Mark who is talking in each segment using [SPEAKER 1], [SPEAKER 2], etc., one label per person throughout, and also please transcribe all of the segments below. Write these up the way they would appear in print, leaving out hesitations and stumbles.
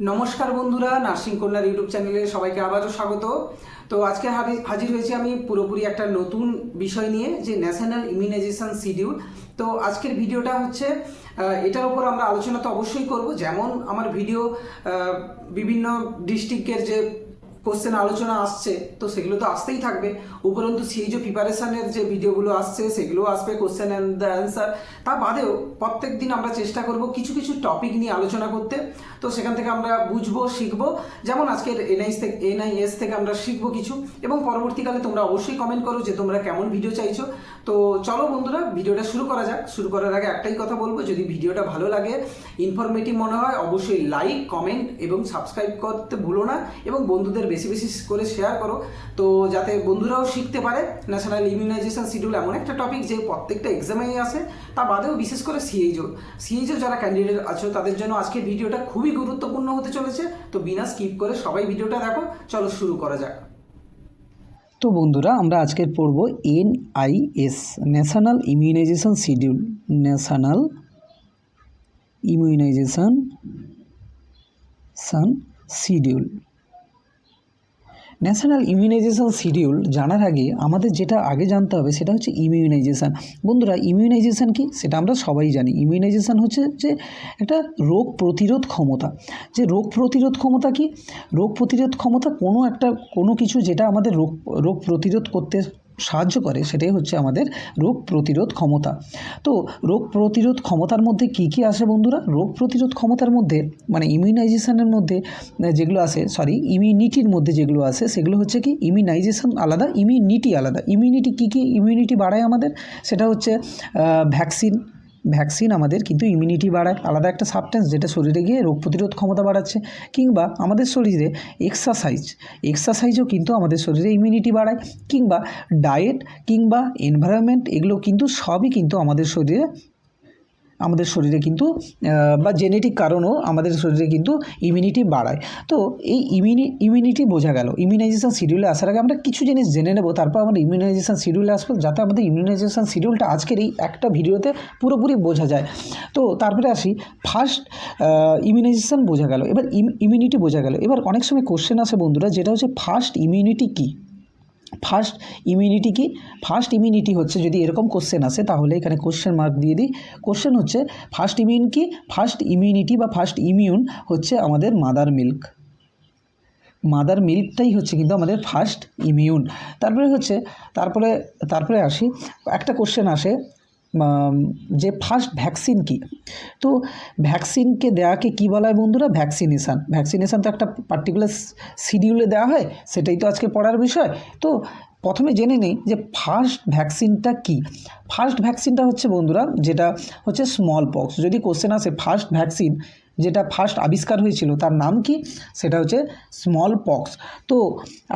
[SPEAKER 1] নমস্কার বন্ধুরা, nursing corner YouTube চ্যানেলে সবাইকে আবারও স্বাগত। তো আজকে হাজির হয়েছি আমি পুরোপুরি একটা নতুন বিষয় নিয়ে, যে ন্যাশনাল ইমিউনাইজেশন শিডিউল। তো আজকের ভিডিওটা হচ্ছে এটার উপর আমরা আলোচনা তো অবশ্যই করব। যেমন আমার ভিডিও বিভিন্ন ডিস্ট্রিক্টের যে কোশ্চেন আলোচনা আসছে, তো সেগুলো তো আসতেই থাকবে। উপরন্তু সেই যে প্রিপারেশনের যে ভিডিওগুলো আসছে সেগুলো আসবে, কোশ্চেন অ্যান্ড দ্য অ্যান্সার। তা বাদেও প্রত্যেক দিন আমরা চেষ্টা করব কিছু কিছু টপিক নিয়ে আলোচনা করতে। তো সেখান থেকে আমরা বুঝবো, শিখবো। যেমন আজকের এনআইএস থেকে আমরা শিখবো কিছু, এবং পরবর্তীকালে তোমরা অবশ্যই কমেন্ট করো যে তোমরা কেমন ভিডিও চাইছো। তো চলো বন্ধুরা, ভিডিওটা শুরু করা যাক। শুরু করার আগে একটাই কথা বলবো, যদি ভিডিওটা ভালো লাগে, ইনফরমেটিভ মনে হয়, অবশ্যই লাইক, কমেন্ট এবং সাবস্ক্রাইব করতে ভুলো না, এবং বন্ধুদের বেশি বেশি করে শেয়ার করো, তো যাতে বন্ধুরাও শিখতে পারে। ন্যাশনাল ইমিউনাইজেশন শিডিউল এমন একটা টপিক যে প্রত্যেকটা এক্সামেই আসে। তা বাদেও বিশেষ করে সিএইচও যারা ক্যান্ডিডেট আছো তাদের জন্য আজকের ভিডিওটা খুবই গুরুত্বপূর্ণ হতে চলেছে। তো বিনা স্কিপ করে সবাই ভিডিওটা দেখো। চলো শুরু করা যাক।
[SPEAKER 2] তো বন্ধুরা, আমরা আজকের পড়ব NIS, national immunisation schedule. National immunisation schedule. National immunisation schedule জানার আগে আমাদের যেটা আগে জানতে হবে সেটা হচ্ছে ইমিউনাইজেশান। বন্ধুরা, ইমিউনাইজেশান কি সেটা আমরা সবাই জানি। ইমিউনাইজেশান হচ্ছে যে একটা রোগ প্রতিরোধ ক্ষমতা। যে রোগ প্রতিরোধ ক্ষমতা কি? রোগ প্রতিরোধ ক্ষমতা কোনো কিছু যেটা আমাদের রোগ প্রতিরোধ করতে সাহায্য করে, সেটাই হচ্ছে আমাদের রোগ প্রতিরোধ ক্ষমতা। তো রোগ প্রতিরোধ ক্ষমতার মধ্যে কি কি আসে বন্ধুরা? রোগ প্রতিরোধ ক্ষমতার মধ্যে মানে ইমিউনাইজেশনের মধ্যে যেগুলো আসে, ইমিউনিটির মধ্যে যেগুলো আসে সেগুলো হচ্ছে কি, ইমিউনাইজেশন আলাদা, ইমিউনিটি আলাদা। ইমিউনিটি কী কী ইমিউনিটি বাড়ায় আমাদের? সেটা হচ্ছে ভ্যাকসিন আমাদের কিন্তু ইমিউনিটি বাড়ায়, আলাদা একটা সাবস্টেন্স যেটা শরীরে গিয়ে রোগ প্রতিরোধ ক্ষমতা বাড়াচ্ছে। কিংবা আমাদের শরীরে এক্সারসাইজও কিন্তু আমাদের শরীরে ইমিউনিটি বাড়ায়। কিংবা ডায়েট কিংবা এনভায়রনমেন্ট, এগুলো কিন্তু সবই কিন্তু আমাদের শরীরে কিন্তু বা জেনেটিক কারণও আমাদের শরীরে কিন্তু ইমিউনিটি বাড়ায়। তো এই ইমিউনিটি বোঝা গেল। ইমিউনাইজেশন শিডিউলে আসার আগে আমরা কিছু জিনিস জেনে নেব, তারপর আমরা ইমিউনাইজেশন শিডিউলে আসবো, যাতে আমাদের ইমিউনাইজেশন শিডিউলটা আজকের এই একটা ভিডিওতে পুরোপুরি বোঝা যায়। তো তারপরে আসি, ফার্স্ট ইমিউনাইজেশন বোঝা গেল, এবার ইমিউনিটি বোঝা গেল। এবার অনেক সময় কোশ্চেন আসে বন্ধুরা, যেটা হচ্ছে ফার্স্ট ইমিউনিটি কী? ফার্স্ট ইমিউনিটি কি? ফার্স্ট ইমিউনিটি হচ্ছে, যদি এরকম কোশ্চেন আসে তাহলে এখানে কোশ্চেন মার্ক দিয়ে দিই। কোশ্চেন হচ্ছে ফার্স্ট ইমিউন কি? ফার্স্ট ইমিউনিটি বা ফার্স্ট ইমিউন হচ্ছে আমাদের মাদার মিল্কটাই হচ্ছে কিন্তু আমাদের ফার্স্ট ইমিউন। তারপরে আসি, একটা কোশ্চেন আসে যে ফার্স্ট ভ্যাকসিন কি? তো ভ্যাকসিনকে দেওয়াকে কি বলা হয় বন্ধুরা? ভ্যাকসিনেশান তো একটা পার্টিকুলার শিডিউলে দেওয়া হয়, সেটাই তো আজকে পড়ার বিষয়। তো প্রথমে জেনে নিই যে ফার্স্ট ভ্যাকসিনটা কি। ফার্স্ট ভ্যাকসিনটা হচ্ছে বন্ধুরা, যেটা হচ্ছে স্মল পক্স। যদি কোশ্চেন আসে ফার্স্ট ভ্যাকসিন যেটা ফার্স্ট আবিষ্কার হয়েছিল তার নাম কি, সেটা হচ্ছে স্মল পক্স। তো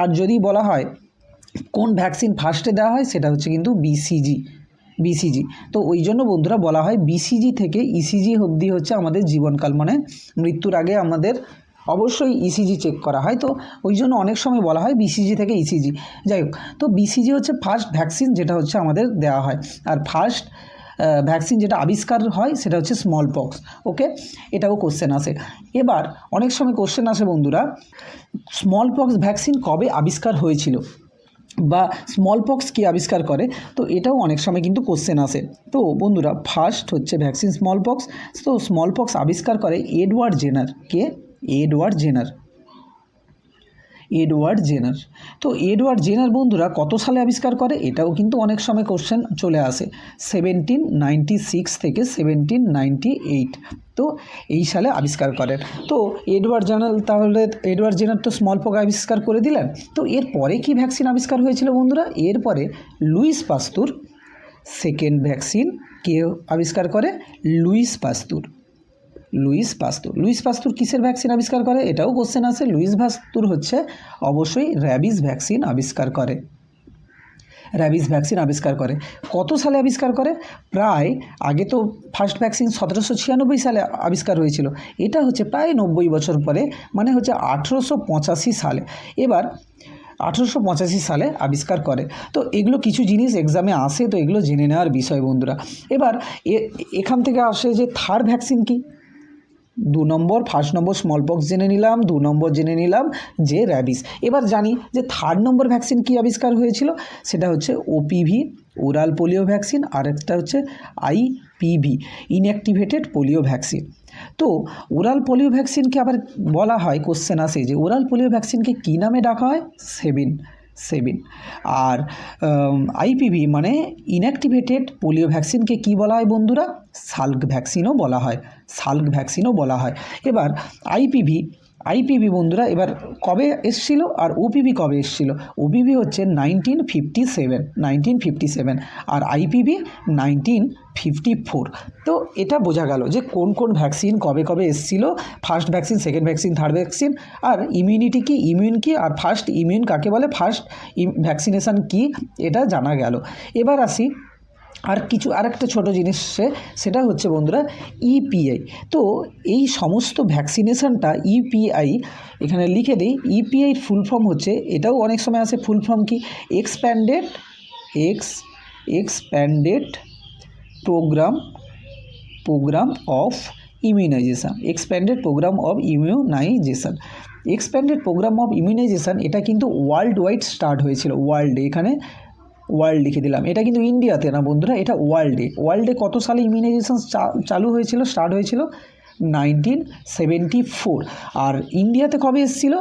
[SPEAKER 2] আর যদি বলা হয় কোন ভ্যাকসিন ফার্স্টে দেওয়া হয়, সেটা হচ্ছে কিন্তু বিসিজি। তো ওই জন্য বন্ধুরা বলা হয় বিসিজি থেকে ইসিজি অবধি হচ্ছে আমাদের জীবনকাল, মানে মৃত্যুর আগে আমাদের অবশ্যই ইসিজি চেক করা হয়। তো ওই জন্য অনেক সময় বলা হয় বিসিজি থেকে ইসিজি। যাই হোক, তো বিসিজি হচ্ছে ফার্স্ট ভ্যাকসিন যেটা হচ্ছে আমাদের দেওয়া হয়। আর ফার্স্ট ভ্যাকসিন যেটা আবিষ্কার হয় সেটা হচ্ছে স্মল পক্স। ওকে, এটাও কোশ্চেন আসে। এবার অনেক সময় কোশ্চেন আসে বন্ধুরা, স্মল পক্স ভ্যাকসিন কবে আবিষ্কার হয়েছিল, বা স্মল পক্স কী আবিষ্কার করে? তো এটাও অনেক সময় কিন্তু কোশ্চেন আসে। তো বন্ধুরা, ফার্স্ট হচ্ছে ভ্যাকসিন স্মল পক্স। তো স্মল পক্স আবিষ্কার করে এডওয়ার্ড জেনার। কে? Edward Jenner. তো এডওয়ার্ড জেনার বন্ধুরা কত সালে আবিষ্কার করে? এটাও কিন্তু অনেক সময় কোশ্চেন চলে আসে। 1796 থেকে 1798, তো এই সালে আবিষ্কার করেন। তো এডওয়ার্ড জেনার তো স্মল পক্স আবিষ্কার করে দিলেন। তো এরপরে কি ভ্যাকসিন আবিষ্কার হয়েছিল বন্ধুরা? এরপরে লুইস পাস্তুর সেকেন্ড ভ্যাকসিন কে আবিষ্কার করে? লুইস পাস্তুর কিসের ভ্যাকসিন আবিষ্কার করে? এটাও কোশ্চেন আসে। লুইস পাস্তুর হচ্ছে অবশ্যই র্যাবিস ভ্যাকসিন আবিষ্কার করে। কত সালে আবিষ্কার করে? প্রায়, আগে তো ফার্স্ট ভ্যাকসিন 1796 সালে আবিষ্কার হয়েছিল, এটা হচ্ছে প্রায় 90 বছর পরে, মানে হচ্ছে 1885 সালে। এবার 1885 সালে আবিষ্কার করে। তো এগুলো কিছু জিনিস এক্সামে আসে, তো এগুলো জেনে নেওয়ার বিষয় বন্ধুরা। এবার এখান থেকে আসে যে থার্ড ভ্যাকসিন কি? ফার্স্ট নম্বর স্মল পক্স জেনে নিলাম, 2 নম্বর জেনে নিলাম যে র্যাবিস। এবার জানি যে 3rd নম্বর ভ্যাকসিন কী আবিষ্কার হয়েছিল, সেটা হচ্ছে ওপিভি ওরাল পোলিও ভ্যাকসিন, আর একটা হচ্ছে আইপিভি ইনঅ্যাক্টিভেটেড পোলিও ভ্যাকসিন। তো ওরাল পোলিও ভ্যাকসিনকে আবার বলা হয়, কোশ্চেন আসে যে ওরাল পোলিও ভ্যাকসিনকে কী নামে ডাকা হয়, সেভিন। আর আইপিভি মানে ইনঅ্যাক্টিভেটেড পোলিও ভ্যাকসিনকে কি বলা হয় বন্ধুরা, সাল্ক ভ্যাকসিনও বলা হয়। এবার আইপিভি বন্ধুরা এবার কবে এসছিল আর ওপিভি কবে এসছিল? ওপিভি হচ্ছে 1957 আর আইপিভি 1954। তো এটা বোঝা গেল যে কোন কোন ভ্যাকসিন কবে কবে এসছিল, first vaccine, second vaccine, third vaccine, আর ইমিউনিটি কি, ইমিউন কি, আর ফার্স্ট ইমিউন কাকে বলে, ফার্স্ট ভ্যাকসিনেশান কি, এটা জানা গেল। এবার আসি আর একটা ছোটো জিনিস, সেটা হচ্ছে বন্ধুরা ইপিআই। তো এই সমস্ত ভ্যাকসিনেশানটা ইপিআই এখানে লিখে দিই। ইপিআই ফুল ফর্ম হচ্ছে, এটাও অনেক সময় আসে ফুল ফর্ম কি, expanded programme of immunisation. Expanded programme of immunisation এটা কিন্তু ওয়ার্ল্ড ওয়াইড স্টার্ট হয়েছিল, এখানে ওয়ার্ল্ড লিখে দিলাম। এটা কিন্তু ইন্ডিয়াতে না বন্ধুরা, এটা ওয়ার্ল্ডে কত সালে ইমিউনাইজেশন স্টার্ট হয়েছিল 1974। আর ইন্ডিয়াতে কবে এসেছিল?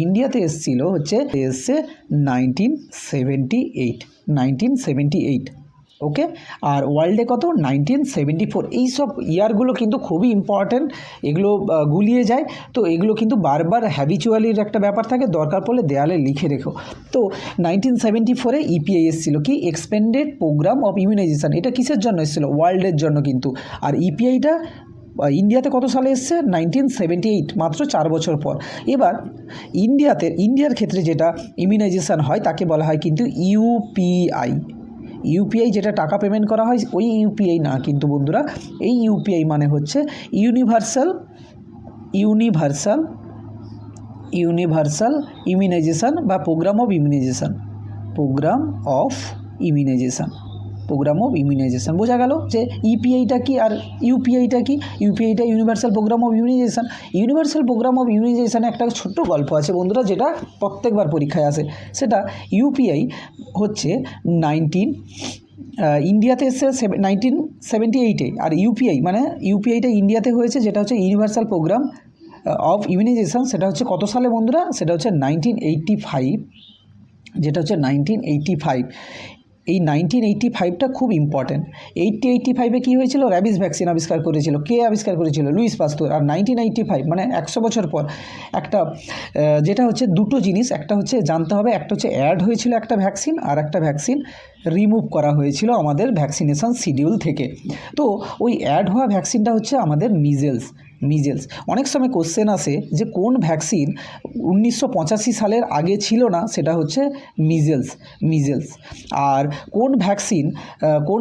[SPEAKER 2] ইন্ডিয়াতে এসেছিল হচ্ছে 1978। ওকে, আর ওয়ার্ল্ডে কত, 1974। এইসব ইয়ারগুলো কিন্তু খুবই ইম্পর্ট্যান্ট, এগুলো গুলিয়ে যায়। তো এগুলো কিন্তু বারবার হ্যাবিচুয়ালির একটা ব্যাপার থাকে, দরকার পড়লে দেয়ালে লিখে রেখো। তো 1974-এ ইপিআই এসেছিলো কি, এক্সপ্যান্ডেড প্রোগ্রাম অফ ইমিউনাইজেশান। এটা কিসের জন্য এসেছিলো? ওয়ার্ল্ডের জন্য কিন্তু। আর ইপিআইটা ইন্ডিয়াতে কত সালে এসছে? 1978, মাত্র 4 বছর পর। এবার ইন্ডিয়ার ক্ষেত্রে যেটা ইমিউনাইজেশান হয় তাকে বলা হয় কিন্তু ইউপিআই যেটা টাকা পেমেন্ট করা হয়, ওই ইউপিআই না কিন্তু বন্ধুরা। এই ইউপিআই মানে হচ্ছে ইউনিভার্সাল ইমিউনাইজেশান বা প্রোগ্রাম অফ ইমিউনাইজেশান। বোঝা গেল যে ইপিআইটা কি আর ইউপিআইটা কি। ইউপিআইটা universal programme of immunisation. Universal programme of ইমিউনাইজেশানে একটা ছোট্ট গল্প আছে বন্ধুরা, যেটা প্রত্যেকবার পরীক্ষায় আসে। সেটা ইউপিআই হচ্ছে ইন্ডিয়াতে এসছে 1978-এ। আর ইউপিআইটা ইন্ডিয়াতে হয়েছে, যেটা হচ্ছে ইউনিভার্সাল প্রোগ্রাম অফ ইমিউনাইজেশান। সেটা হচ্ছে কত সালে বন্ধুরা? সেটা হচ্ছে 1985। এই 1985টা খুব ইম্পর্ট্যান্ট। 1985-এ কী হয়েছিল? র্যাবিস ভ্যাকসিন আবিষ্কার করেছিল। কে আবিষ্কার করেছিল? লুইস পাস্তুর। আর 1985 মানে 100 বছর পর একটা যেটা হচ্ছে দুটো জিনিস, একটা হচ্ছে জানতে হবে, একটা হচ্ছে অ্যাড হয়েছিল একটা ভ্যাকসিন, আর একটা ভ্যাকসিন রিমুভ করা হয়েছিল আমাদের ভ্যাকসিনেশান শিডিউল থেকে। তো ওই অ্যাড হওয়া ভ্যাকসিনটা হচ্ছে আমাদের মিজেলস। অনেক সময় কোশ্চেন আসে যে কোন ভ্যাকসিন 1985 সালের আগে ছিল না, সেটা হচ্ছে মিজেলস। আর কোন ভ্যাকসিন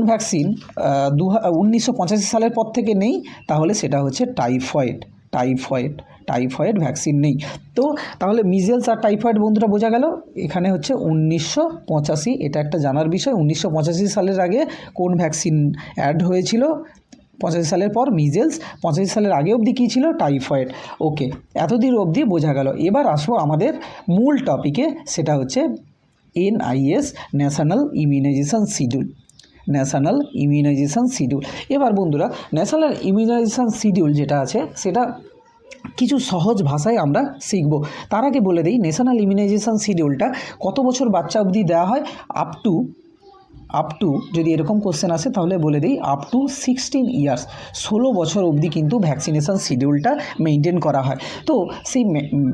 [SPEAKER 2] 1985 সালের পর থেকে নেই, তাহলে সেটা হচ্ছে টাইফয়েড ভ্যাকসিন নেই। তো তাহলে মিজেলস আর টাইফয়েড বন্ধুরা বোঝা গেল। এখানে হচ্ছে 1985, এটা একটা জানার বিষয়। 1985 সালের আগে কোন ভ্যাকসিন অ্যাড হয়েছিল? 85 সালের পর মিজেলস, 85 সালের আগে অবধি কী ছিল? টাইফয়েড। ওকে, এতদিন অবধি বোঝা গেল। এবার আসবো আমাদের মূল টপিকে, সেটা হচ্ছে NIS ন্যাশনাল ইমিউনাইজেশান শিডিউল। এবার বন্ধুরা ন্যাশনাল ইমিউনাইজেশান শিডিউল যেটা আছে, সেটা কিছু সহজ ভাষায় আমরা শিখব। তার আগে বলে দিই, ন্যাশনাল ইমিউনাইজেশান শিডিউলটা কত বছর বাচ্চা অবধি দেওয়া হয়? আপ টু যদি এরকম কোশ্চেন আসে তাহলে বলে দিই আপ টু 16 ইয়ার্স, 16 বছর অবধি কিন্তু ভ্যাকসিনেশান শিডিউলটা মেনটেন করা হয়। তো সেই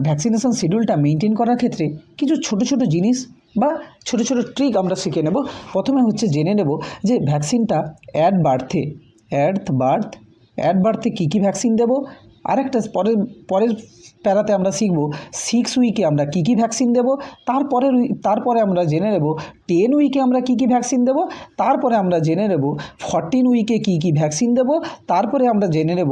[SPEAKER 2] ভ্যাকসিনেশান শিডিউলটা মেনটেন করার ক্ষেত্রে কিছু ছোট ছোট জিনিস বা ছোট ছোট ট্রিক আমরা শিখে নেব। প্রথমে হচ্ছে জেনে নেব যে ভ্যাকসিনটা অ্যাট বার্থে কী ভ্যাকসিন দেবো। আরেকটা পরের প্যারাতে আমরা শিখব 6 উইকে আমরা কী ভ্যাকসিন দেবো। তারপরে আমরা জেনে নেব 10 উইকে আমরা কী ভ্যাকসিন দেবো। তারপরে আমরা জেনে নেব 14 উইকে কী ভ্যাকসিন দেবো। তারপরে আমরা জেনে নেব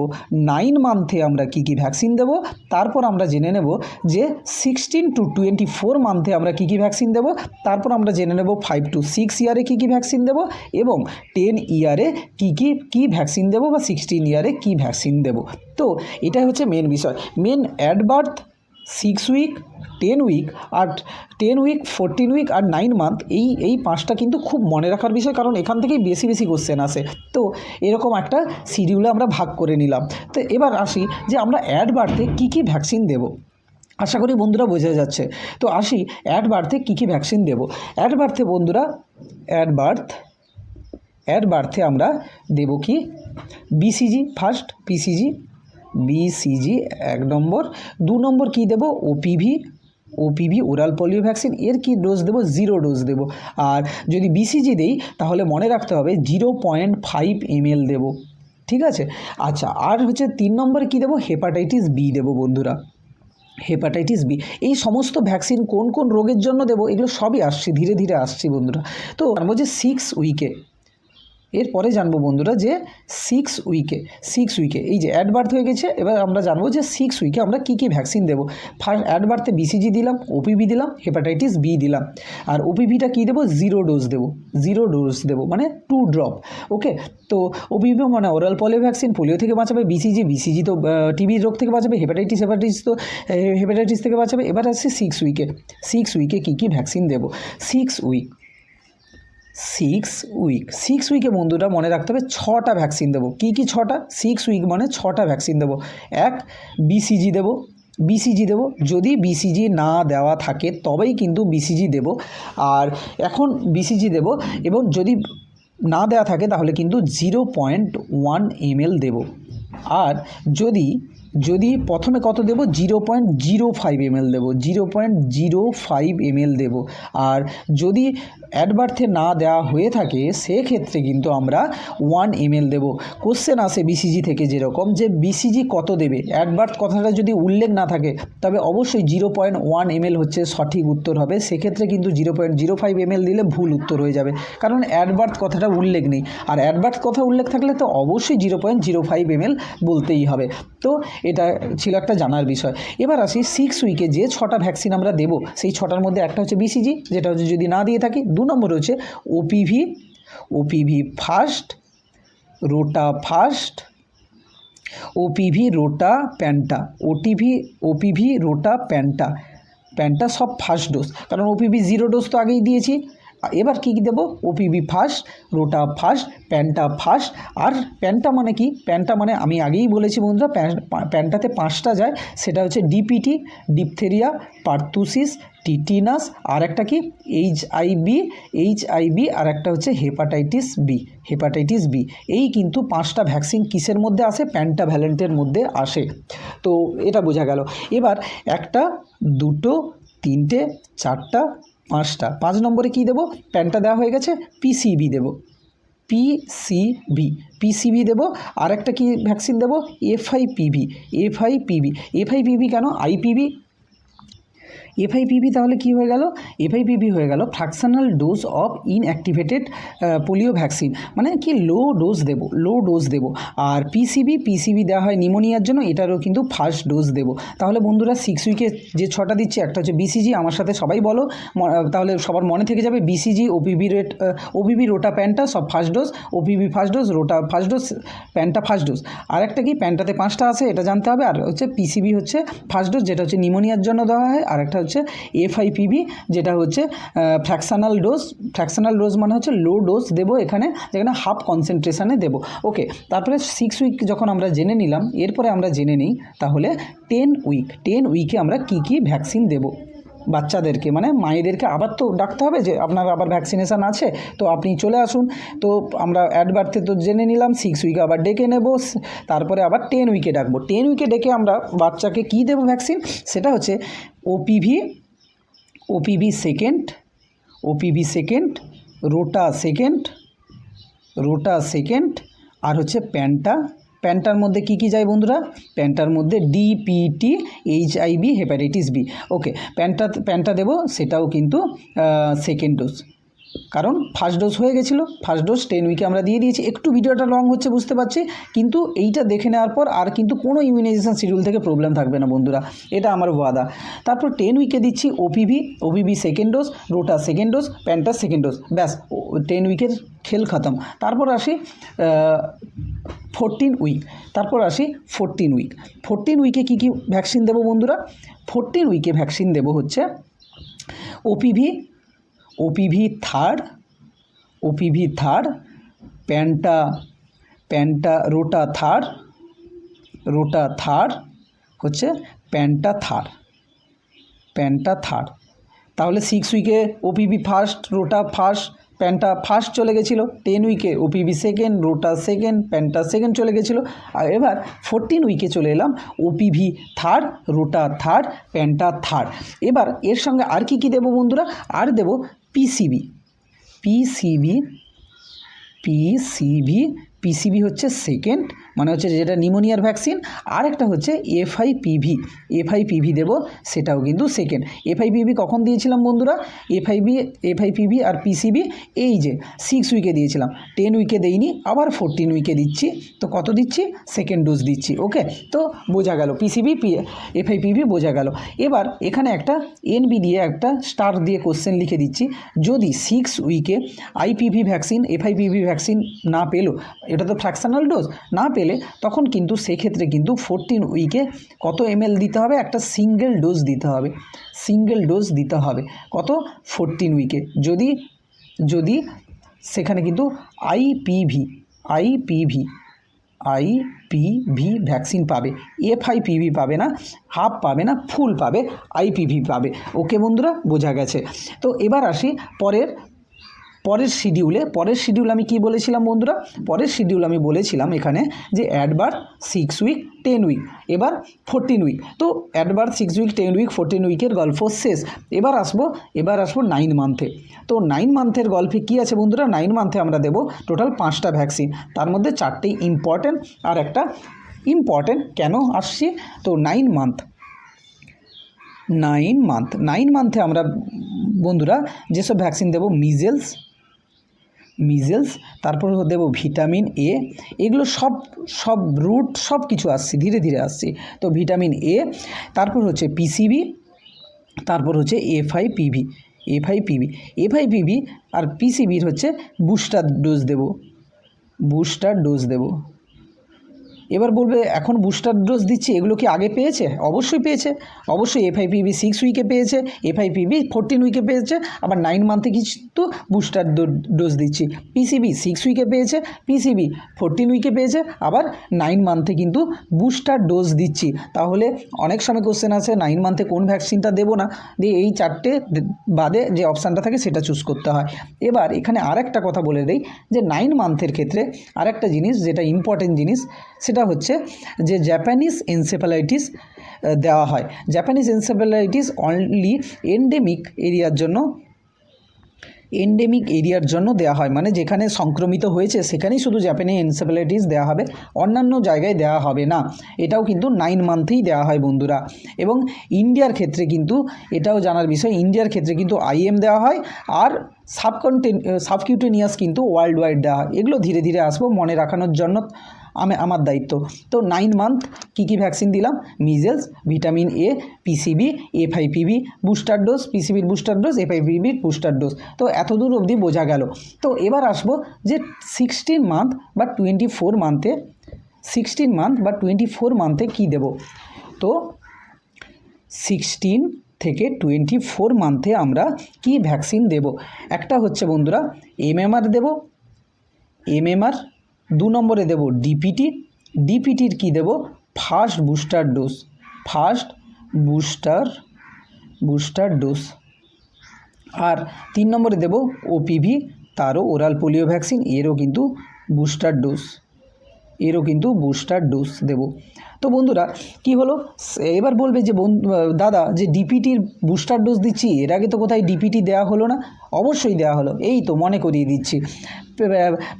[SPEAKER 2] 9 মান্থে আমরা কী ভ্যাকসিন দেবো। তারপর আমরা জেনে নেব যে 16 to 24 মান্থে আমরা কী ভ্যাকসিন দেবো। তারপর আমরা জেনে নেব 5 to 6 ইয়ারে কী ভ্যাকসিন দেবো, এবং 10 ইয়ারে কী ভ্যাকসিন দেবো, বা 16 ইয়ারে কী ভ্যাকসিন দেবো। তো এটাই হচ্ছে মেন বিষয়। Main at birth, 6 week, 10 week, আর 10 উইক, 14 উইক আর 9 মান্থ, এই 5টা কিন্তু খুব মনে রাখার বিষয়, কারণ এখান থেকেই বেশি বেশি কোশ্চেন আসে। তো এরকম একটা শিডিউলে আমরা ভাগ করে নিলাম। তো এবার আসি যে আমরা অ্যাট বার্থে কী কী ভ্যাকসিন দেবো। আশা করি বন্ধুরা বোঝা যাচ্ছে। তো আসি অ্যাট বার্থে কী কী ভ্যাকসিন দেবো। অ্যাট বার্থে বন্ধুরা, অ্যাট বার্থে আমরা দেবো কি, বিসিজি ফার্স্ট, বিসিজি 1 নম্বর। 2 নম্বর কী দেবো, ওপিভি ওরাল পোলিও ভ্যাকসিন। এর কি ডোজ দেবো, 0 ডোজ দেবো। আর যদি বিসিজি দেই তাহলে মনে রাখতে হবে 0.5 ml দেবো, ঠিক আছে। আচ্ছা, আর হচ্ছে 3 নম্বরে কী দেবো, হেপাটাইটিস বি দেবো বন্ধুরা, হেপাটাইটিস বি। এই সমস্ত ভ্যাকসিন কোন কোন রোগের জন্য দেবো এগুলো সবই আসছি, ধীরে ধীরে আসছি বন্ধুরা। তো জানবো যে 6 উইকে, এরপরে জানবো বন্ধুরা যে 6 উইকে এই যে অ্যাট বার্থ হয়ে গেছে। এবার আমরা জানবো যে 6 উইকে আমরা কী কী ভ্যাকসিন দেবো। ফার্স্ট অ্যাট বার্থে বিসিজি দিলাম, ওপিভি দিলাম, হেপাটাইটিস বি দিলাম। আর ওপিভিটা কী দেবো, 0 ডোজ দেবো মানে 2 ড্রপ। ওকে, তো ওপিভি মানে ওরাল পোলিও ভ্যাকসিন, পোলিও থেকে বাঁচাবে। বিসিজি তো টিবির রোগ থেকে বাঁচাবে। হেপাটাইটিস তো হেপাটাইটিস থেকে বাঁচাবে। এবার আসছে 6 উইকে কী কী ভ্যাকসিন দেবো। 6 উইকে বন্ধুরা মনে রাখতে হবে 6টা ভ্যাকসিন দেবো। কী কী 6টা, 6 উইক মানে 6টা ভ্যাকসিন দেবো। এক, বিসিজি দেবো। যদি বিসিজি না দেওয়া থাকে তবেই কিন্তু বিসিজি দেবো। আর এখন বিসিজি দেবো, এবং যদি না দেওয়া থাকে তাহলে কিন্তু 0.1 ml দেবো। আর যদি প্রথমে কত দেবো, 0.05 ml দেবো, 0.05 ml দেবো। আর যদি অ্যাট বার্থে না দেওয়া হয়ে থাকে সেক্ষেত্রে কিন্তু আমরা 1 ml দেবো। কোশ্চেন আসে বিসিজি থেকে যেরকম, যে বিসিজি কত দেবে, অ্যাট বার্থ কথাটা যদি উল্লেখ না থাকে তবে অবশ্যই 0.1 ml হচ্ছে সঠিক উত্তর হবে। সেক্ষেত্রে কিন্তু 0.05 ml দিলে ভুল উত্তর হয়ে যাবে, কারণ অ্যাট বার্থ কথাটা উল্লেখ নেই। আর অ্যাট বার্থ কথা উল্লেখ থাকলে তো অবশ্যই 0.05 ml বলতেই হবে। তো এটা ছিল একটা জানার বিষয়। এবার আসি 6 উইকে যে 6টা ভ্যাকসিন আমরা দেবো, সেই 6টার মধ্যে একটা হচ্ছে বিসিজি, যেটা হচ্ছে যদি না দিয়ে থাকি। 2 নম্বর হচ্ছে OPV first, rota first, OPV rota penta, OPV rota penta সব ফার্স্ট ডোজ, কারণ ওপিভি 0 ডোজ তো আগেই দিয়েছি। এবার কী দেবো, OPV first, rota first, penta first. আর প্যান্টা মানে কি, প্যান্টা মানে আমি আগেই বলেছি বন্ধুরা, প্যান্টাতে 5টা যায়। সেটা হচ্ছে ডিপিটি, ডিপথেরিয়া, পার্তুসিস, টিটিনাস, আর একটা কি এইচআইভি, আর একটা হচ্ছে হেপাটাইটিস বি। এই কিন্তু 5টা ভ্যাকসিন কিসের মধ্যে আসে, প্যান্টাভ্যালেন্টের মধ্যে আসে। তো এটা বোঝা গেল। এবার 1টা, 2টো, 3টে, 4টা, 5টা। 5 নম্বরে কী দেবো, প্যান্টা দেওয়া হয়ে গেছে, পিসিবি দেবো, পিসিবি দেবো। আর একটা কি ভ্যাকসিন দেবো, এফআইপিভি কেন, এফআইপিভি তাহলে কি হয়ে গেল, এফআইপিভি হয়ে গেল fractional dose of inactivated polio vaccine, মানে কি লো ডোজ দেবো। আর পিসিবি দেওয়া হয় নিউমোনিয়ার জন্য, এটারও কিন্তু ফার্স্ট ডোজ দেবো। তাহলে বন্ধুরা 6 উইকে যে 6টা দিচ্ছি, একটা হচ্ছে বিসিজি, আমার সাথে সবাই বলো, তাহলে সবার মনে থেকে যাবে, বিসিজি, ওপিভি রোটা প্যান্টা সব first dose, OPV first dose, rota first dose, penta first dose. আর একটা কি, প্যান্টাতে 5টা আছে এটা জানতে হবে। আর হচ্ছে পিসিবি হচ্ছে ফার্স্ট ডোজ, যেটা হচ্ছে নিউমোনিয়ার জন্য দেওয়া হয়। আর একটা হচ্ছে এফআইপিভি, যেটা হচ্ছে ফ্র্যাকশনাল ডোজ মানে হচ্ছে লো ডোজ দেবো এখানে, যেখানে হাফ কনসেন্ট্রেশনে দেবো। ওকে, তারপরে 6 উইক যখন আমরা জেনে নিলাম, এরপরে আমরা জেনে নিই তাহলে 10 উইকে আমরা কি ভ্যাকসিন দেবো বাচ্চাদেরকে, মানে মায়েদেরকে আবার তো ডাকতে হবে যে আপনার আবার ভ্যাকসিনেশান আছে, তো আপনি চলে আসুন। তো আমরা অ্যাট বার্থে তো জেনে নিলাম, 6 উইকে আবার ডেকে নেব, তারপরে আবার 10 উইকে ডাকবো। 10 উইকে ডেকে আমরা বাচ্চাকে কী দেবো ভ্যাকসিন, সেটা হচ্ছে ওপিভি সেকেন্ড, রোটা সেকেন্ড, আর হচ্ছে প্যান্টার মধ্যে কি যায় বন্ধুরা, প্যান্টার মধ্যে ডিপিটি, এইচআইভি, হেপাটাইটিস বি। ওকে, প্যান্টা দেবো, সেটাও কিন্তু সেকেন্ড ডোজ, কারণ ফার্স্ট ডোজ হয়ে গেছিলো। ফার্স্ট ডোজ 10 উইকে আমরা দিয়ে দিয়েছি। একটু ভিডিওটা লং হচ্ছে বুঝতে পারছি, কিন্তু এইটা দেখে নেওয়ার পর আর কিন্তু কোনো ইমিউনাইজেশন শিডিউল থেকে প্রবলেম থাকবে না বন্ধুরা, এটা আমার ওয়াদা। তারপর 10 উইকে দিচ্ছি OPV second dose, rota second dose, penta second dose, ব্যাস 10 উইকের খেল খতম। তারপর আসি 14 উইক। তারপর আসি 14 উইক। 14 উইকে কী কী ভ্যাকসিন দেবো বন্ধুরা? 14 উইকে ভ্যাকসিন দেবো হচ্ছে OPV, OPV third, OPV third, rota third, rota third হচ্ছে প্যান্টা থার্ড। তাহলে 6 উইকে OPV first, rota first, penta first চলে গেছিলো। 10 উইকে OPV second, rota second, penta second চলে গেছিলো। আর এবার 14 উইকে চলে এলাম OPV third, rota third, penta third. এবার এর সঙ্গে আর কি কী দেবো বন্ধুরা? আর দেবো পিসিবি, পিসিবি, পিসিবি, পিসিবি হচ্ছে সেকেন্ড, মানে হচ্ছে যেটা নিউমোনিয়ার ভ্যাকসিন। আর একটা হচ্ছে এফআইপিভি, এফআইপিভি দেবো, সেটাও কিন্তু সেকেন্ড। এফআইপিভি কখন দিয়েছিলাম বন্ধুরা? এফআইপিভি আর পিসিবি এই যে 6 উইকে দিয়েছিলাম, 10 উইকে দেইনি, আবার 14 উইকে দিচ্ছি। তো কত দিচ্ছি? সেকেন্ড ডোজ দিচ্ছি। ওকে, তো বোঝা গেল পিসিবি, এফআইপিভি বোঝা গেল। এবার এখানে একটা এনবি দিয়ে একটা স্টার দিয়ে কোশ্চেন লিখে দিচ্ছি। যদি 6 উইকে আইপিভি ভ্যাকসিন, এফআইপিভি ভ্যাকসিন না পেলো, এটা তো ফ্র্যাকশনাল ডোজ, না পেলে তখন কিন্তু সেক্ষেত্রে কিন্তু 14 উইকে কত এমএল দিতে হবে? একটা সিঙ্গেল ডোজ দিতে হবে, সিঙ্গেল ডোজ দিতে হবে। কত? 14 উইকে। যদি সেখানে কিন্তু আইপিভি ভ্যাকসিন পাবে, এফআইপিভি পাবে না, হাফ পাবে না, ফুল পাবে, আইপিভি পাবে। ওকে বন্ধুরা, বোঝা গেছে। তো এবার আসি পরের শিডিউল আমি কি বলেছিলাম বন্ধুরা? পরের শিডিউল আমি বলেছিলাম এখানে যে অ্যাডবার 6 উইক, 10 উইক, এবার 14 উইক। তো অ্যাডবার 6 উইক, 10 উইক, 14 উইকের গল্প শেষ। এবার আসবো 9 মান্থে। তো 9 মান্থের গল্পে কী আছে বন্ধুরা? 9 মান্থে আমরা দেবো টোটাল 5টা ভ্যাকসিন, তার মধ্যে 4টেই ইম্পর্ট্যান্ট আর একটা ইম্পর্ট্যান্ট। কেন আসছি? তো 9 মান্থে আমরা বন্ধুরা যেসব ভ্যাকসিন দেবো, মিজেলস, তারপর দেবো ভিটামিন এ, এগুলো সব রুট সব কিছু আসছে, ধীরে ধীরে আসছে। তো ভিটামিন এ, তারপর হচ্ছে পিসিবি, তারপর হচ্ছে এফআইপিভি আর পিসিবির হচ্ছে বুস্টার ডোজ দেবো। এবার বলবে এখন বুস্টার ডোজ দিচ্ছি, এগুলো কি আগে পেয়েছে? অবশ্যই পেয়েছে, অবশ্যই। এফআইপিভি 6 উইকে পেয়েছে, এফআইপিভি 14 উইকে পেয়েছে, আবার 9 মান্থে কিন্তু বুস্টার ডোজ দিচ্ছি। পিসিবি 6 উইকে পেয়েছে, পিসিবি 14 উইকে পেয়েছে, আবার 9 মান্থে কিন্তু বুস্টার ডোজ দিচ্ছি। তাহলে অনেক সময় কোশ্চেন আছে 9 মান্থে কোন ভ্যাকসিনটা দেবো না, দিয়ে এই 4টে বাদে যে অপশানটা থাকে সেটা চুজ করতে হয়। এবার এখানে আরেকটা কথা বলে দেই যে 9 মান্থের ক্ষেত্রে আরেকটা জিনিস যেটা ইম্পর্টেন্ট জিনিস, সেটা হচ্ছে যে জাপানিজ এনসেফ্যালাইটিস দেওয়া হয়। জাপানিজ এনসেফ্যালাইটিস অনলি এন্ডেমিক এরিয়ার জন্য দেওয়া হয়, মানে যেখানে সংক্রমিত হয়েছে সেখানেই শুধু জাপানি এনসেফ্যালাইটিস দেওয়া হবে, অন্যান্য জায়গায় দেওয়া হবে না। এটাও কিন্তু 9 মান্থেই দেওয়া হয় বন্ধুরা। এবং ইন্ডিয়ার ক্ষেত্রে কিন্তু এটাও জানার বিষয়, ইন্ডিয়ার ক্ষেত্রে কিন্তু আইএম দেওয়া হয়, আর সাবকিউটেনিয়াস কিন্তু ওয়ার্ল্ড ওয়াইড দেওয়া হয়। এগুলো ধীরে ধীরে আসবো, মনে রাখানোর জন্য আমার দায়িত্ব। তো 9 মান্থ কী কী ভ্যাকসিন দিলাম? Measles, vitamin A, PCV, FIPV booster dose, পিসিবির বুস্টার ডোজ, এফআইপিভির বুস্টার ডোজ। তো এতদূর অবধি বোঝা গেল। তো এবার আসবো যে 16 মান্থ বা 24 মান্থে কী দেব? তো 16 থেকে 24 মান্থে আমরা কি ভ্যাকসিন দেব? একটা হচ্ছে বন্ধুরা এমএমআর দেব, এমএমআর। 2 নম্বরে দেব ডিপিটির কি দেব? First booster dose. আর 3 নম্বরে দেব ওপিভি, তারও ওরাল পোলিও ভ্যাকসিন, এরও কিন্তু বুস্টার ডোজ দেব। তো বন্ধুরা কি হলো? এবার বলবে যে দাদা যে ডিপিটির বুস্টার ডোজ দিচ্ছি, এর আগে তো কোথায় ডিপিটি দেওয়া হলো না? অবশ্যই দেওয়া হলো, এই তো মনে করিয়ে দিচ্ছি।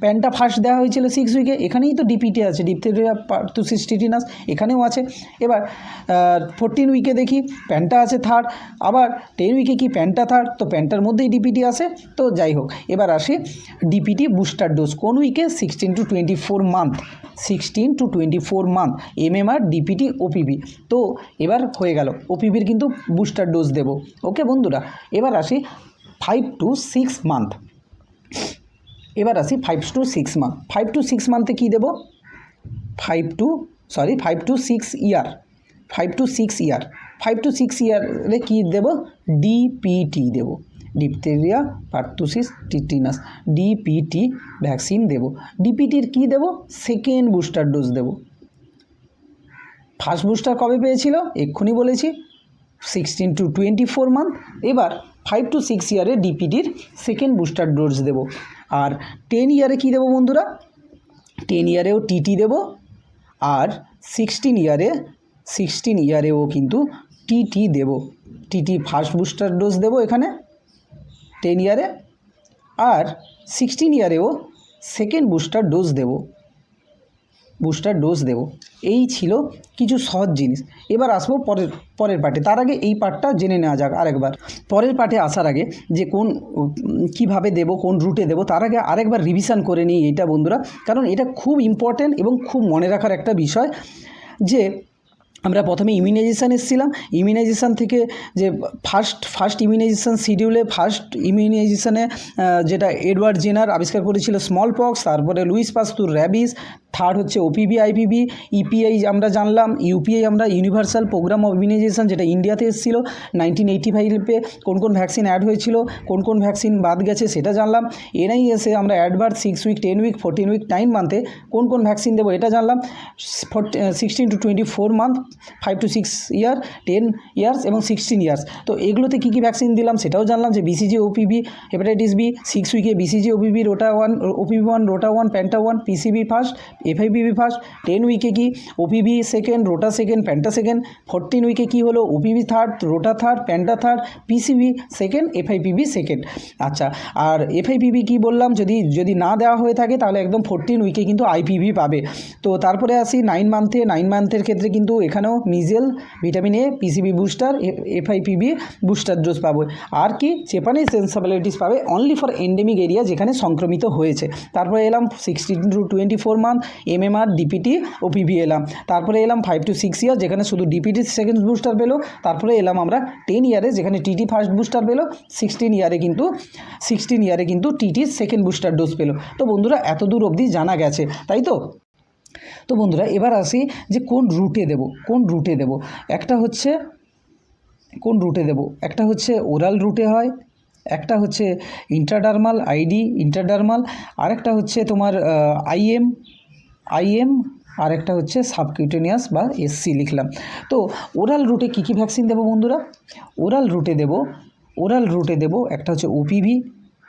[SPEAKER 2] প্যান্টা ফার্স্ট দেওয়া হয়েছিল 6 উইকে, এখানেই তো ডিপিটি আছে, ডিপথেরিয়া পারতুসিস টিটানাস এখানেও আছে। এবার 14 উইকে দেখি প্যান্টা আছে থার্ড, আবার 10 উইকে কি প্যান্টা থার্ড, তো প্যান্টার মধ্যেই ডিপিটি আসে। তো যাই হোক, এবার আসি ডিপিটি বুস্টার ডোজ কোন উইকে? 16 to 24 month, MMR, DPT, OPV. তো এবার হয়ে গেল, ওপিভির কিন্তু বুস্টার ডোজ দেব। ওকে বন্ধুরা, এবার আসি 5 to 6 মান্থ। 5 to 6 মান্থে কী দেব? 5 to 6 ইয়ারে কী দেবো, ডিপিটি দেবো, diphtheria pertussis tetanus, DPT vaccine দেবো। ডিপিটির কী দেবো, সেকেন্ড বুস্টার ডোজ দেবো। ফার্স্ট বুস্টার কবে পেয়েছিল এক্ষুনি বলেছি, 16 to 24 মান্থ। এবার 5 to 6 ইয়ারে ডিপিটির সেকেন্ড বুস্টার ডোজ দেবো। আর 10 ইয়ারে কী দেবো বন্ধুরা, 10 ইয়ারেও টিটি দেবো। আর 16 ইয়ারেও কিন্তু টিটি দেবো। টিটি ফার্স্ট বুস্টার ডোজ দেবো এখানে 10 ইয়ারে, আর 16 ইয়ারেও সেকেন্ড বুস্টার ডোজ দেবো। এই ছিল কিছু সহজ জিনিস। এবার আসবো পরের পার্টে। তার আগে এই পার্টটা জেনে নেওয়া যাক আরেকবার। পরের পার্টে আসার আগে যে কীভাবে দেবো, কোন রুটে দেবো, তার আগে আরেকবার রিভিশন করে নিই এইটা বন্ধুরা, কারণ এটা খুব ইম্পর্ট্যান্ট এবং খুব মনে রাখার একটা বিষয়। যে আমরা প্রথমে ইমিউনাইজেশান এসেছিলাম, ইমিউনাইজেশান থেকে যে ফার্স্ট ইমিউনাইজেশান শিডিউলে ফার্স্ট ইমিউনাইজেশানে যেটা এডওয়ার্ড জেনার আবিষ্কার করেছিল স্মল পক্স, তারপরে লুইস পাস্তুর র্যাবিস, থার্ড হচ্ছে ওপিভি আইপিভি, ইপিআই আমরা জানলাম, ইউপিআই আমরা ইউনিভার্সাল প্রোগ্রাম অফ ইমিউনাইজেশান যেটা ইন্ডিয়াতে এসেছিল 1985-এ, কোন ভ্যাকসিন অ্যাড হয়েছিল, কোন ভ্যাকসিন বাদ গেছে সেটা জানলাম। এনআইএসে আমরা অ্যাডভার্ট 6 উইক, 10 উইক, 14 উইক, 9 মান্থে কোন ভ্যাকসিন দেবো এটা জানলাম। 16 to 24 month, 5 to 6 year, 10 years এবং 16 ইয়ার্স। তো এগুলোতে কী ভ্যাকসিন দিলাম সেটাও জানলাম, যে বিসিজি ওপিভি হেপাটাইটিস বি, 6 উইকে BCG OPV OPV 1 rota 1 penta 1 PCV first, FIPV first, 10 উইকে কি OPV second, rota second, penta second, 14 উইকে কি হলো OPV third, rota third, penta third, PCV second, FIPV second. আচ্ছা, আর এফআইপিভি কি বললাম, যদি না দেওয়া হয়ে থাকে তাহলে একদম 14 উইকে কিন্তু আইপিভি পাবে। তো তারপরে আসি 9 মান্থের ক্ষেত্রে কিন্তু এখানেও measles, vitamin A, PCV booster, FIPV booster dose পাবে। আর কি জেপানিজ এনসেফালাইটিস পাবে অনলি ফর এন্ডেমিক এরিয়া যেখানে সংক্রমিত হয়েছে। তারপরে এলাম 16 to 24 month, MMR, DPT, OPV এলাম। তারপরে এলাম 5 to 6 ইয়ার যেখানে শুধু ডিপিটি সেকেন্ড বুস্টার পেলো। তারপরে এলাম আমরা 10 ইয়ারে যেখানে টিটি ফার্স্ট বুস্টার পেলো। 16 ইয়ারে কিন্তু টিটি সেকেন্ড বুস্টার ডোজ পেলো। তো বন্ধুরা এত দূর অবধি জানা গেছে, তাই তো? তো বন্ধুরা এবার আসি যে কোন রুটে দেব। একটা হচ্ছে ওরাল রুটে হয়, একটা হচ্ছে ইন্ট্রাডার্মাল ইন্ট্রাডার্মাল, আরেকটা হচ্ছে তোমার আইএম, আর একটা হচ্ছে সাবকিউটেনিয়াস বা এসসি লিখলাম। তো ওরাল রুটে কী ভ্যাকসিন দেবো বন্ধুরা? ওরাল রুটে দেবো একটা হচ্ছে